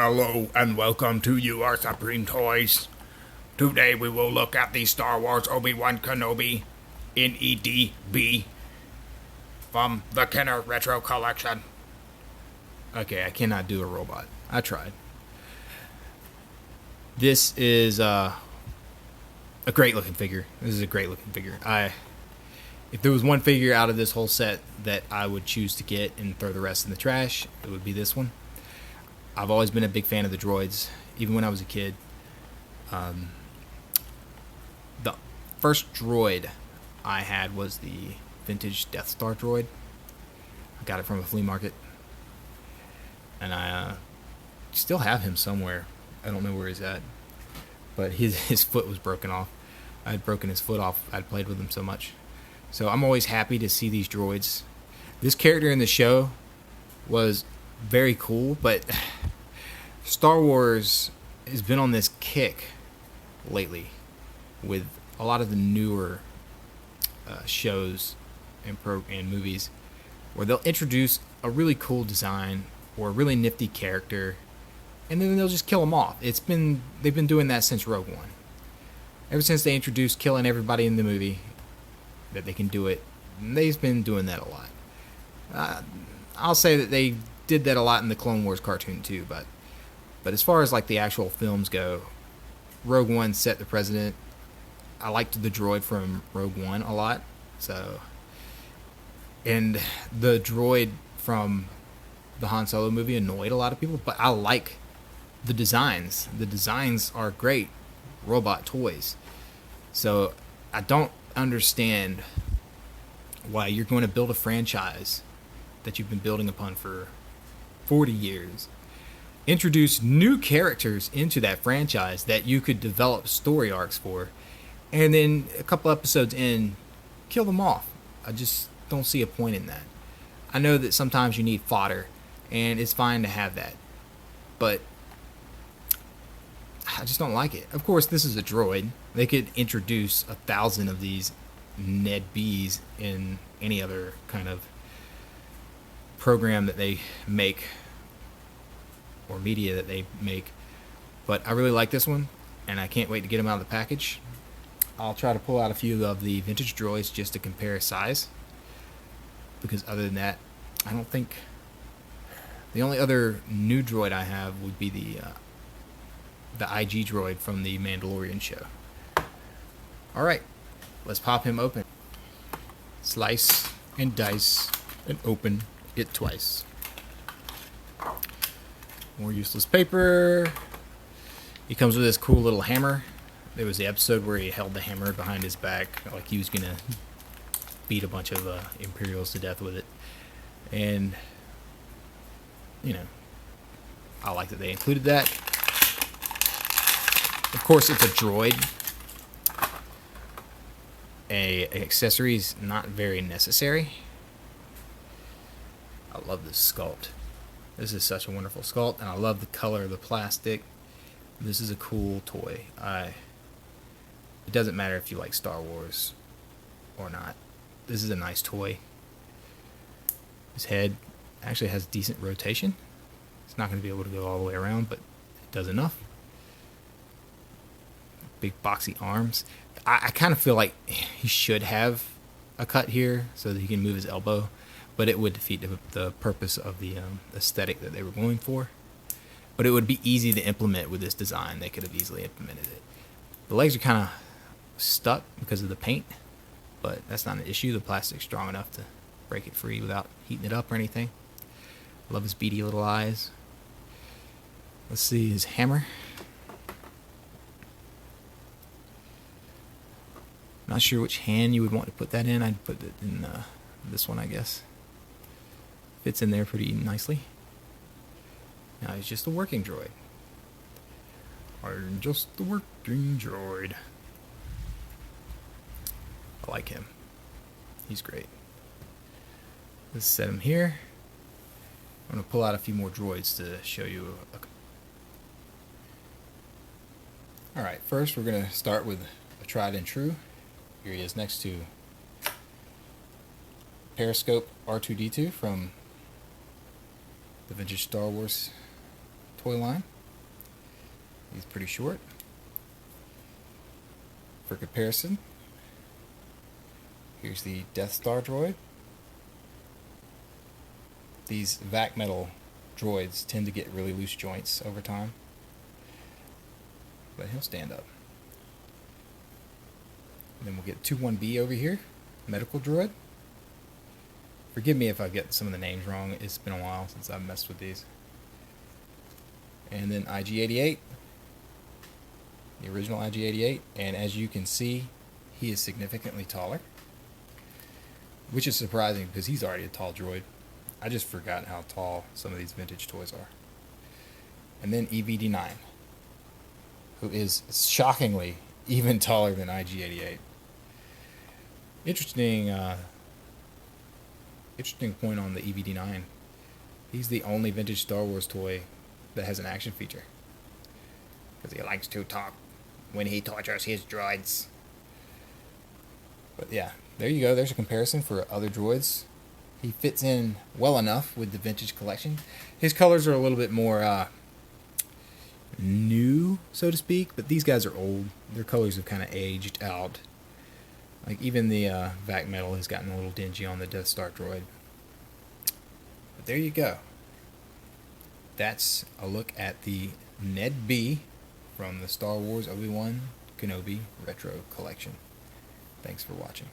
Hello and welcome to You Are Supreme Toys. Today we will look at the Star Wars Obi-Wan Kenobi NED-B from the Kenner Retro Collection. Okay, I cannot do a robot. I tried. This is a great looking figure. This is a great looking figure. If there was one figure out of this whole set that I would choose to get and throw the rest in the trash, it would be this one. I've always been a big fan of the droids, even when I was a kid. The first droid I had was the vintage Death Star droid. I got it from a flea market. And I still have him somewhere. I don't know where he's at. But his foot was broken off. I had broken his foot off. I'd played with him so much. So I'm always happy to see these droids. This character in the show was very cool, but Star Wars has been on this kick lately with a lot of the newer shows and movies where they'll introduce a really cool design or a really nifty character, and then they'll just kill them off. They've been doing that since Rogue One. Ever since they introduced killing everybody in the movie, that they can do it, they've been doing that a lot. I'll say that they did that a lot in the Clone Wars cartoon too, but as far as like the actual films go, Rogue One set the precedent. I liked the droid from Rogue One a lot, and the droid from the Han Solo movie annoyed a lot of people, but I like the designs. The designs are great robot toys. So I don't understand why you're going to build a franchise that you've been building upon for 40 years, introduce new characters into that franchise that you could develop story arcs for, and then a couple episodes in, kill them off. I just don't see a point in that. I know that sometimes you need fodder, and it's fine to have that, but I just don't like it. Of course, this is a droid. They could introduce 1,000 of these NED-Bs in any other kind of program that they make or media that they make, but I really like this one, and I can't wait to get them out of the package. I'll try to pull out a few of the vintage droids just to compare size, because other than that, I don't think the only other new droid I have would be the IG droid from the Mandalorian show. Alright, let's pop him open. Slice and dice and open it twice. More useless paper. He comes with this cool little hammer. There was the episode where he held the hammer behind his back like he was gonna beat a bunch of Imperials to death with it. And you know, I like that they included that. Of course, it's a droid. Accessory is not very necessary. I love this sculpt. This is such a wonderful sculpt, and I love the color of the plastic. This is a cool toy. It doesn't matter if you like Star Wars or not. This is a nice toy. His head actually has decent rotation. It's not going to be able to go all the way around, but it does enough. Big boxy arms. I kind of feel like he should have a cut here so that he can move his elbow, but it would defeat the purpose of the aesthetic that they were going for. But it would be easy to implement with this design. They could have easily implemented it. The legs are kind of stuck because of the paint, but that's not an issue. The plastic's strong enough to break it free without heating it up or anything. Love his beady little eyes. Let's see his hammer. Not sure which hand you would want to put that in. I'd put it in this one, I guess. Fits in there pretty nicely. Now he's just a working droid. I'm just a working droid. I like him. He's great. Let's set him here. I'm going to pull out a few more droids to show you. Alright, first we're going to start with a tried and true. Here he is next to Periscope R2-D2 from the vintage Star Wars toy line. He's pretty short. For comparison, here's the Death Star droid. These vac metal droids tend to get really loose joints over time, but he'll stand up. And then we'll get 21B over here, medical droid. Forgive me if I get some of the names wrong. It's been a while since I've messed with these. And then IG-88, the original IG-88, and as you can see, he is significantly taller, which is surprising because he's already a tall droid. I just forgot how tall some of these vintage toys are. And then EVD-9, who is shockingly even taller than IG-88. Interesting point on the EVD-9. He's the only vintage Star Wars toy that has an action feature, because he likes to talk when he tortures his droids. But yeah, there you go. There's a comparison for other droids. He fits in well enough with the vintage collection. His colors are a little bit more new, so to speak, but these guys are old. Their colors have kind of aged out. Like even the vac metal has gotten a little dingy on the Death Star droid. But there you go. That's a look at the NED-B from the Star Wars Obi-Wan Kenobi Retro Collection. Thanks for watching.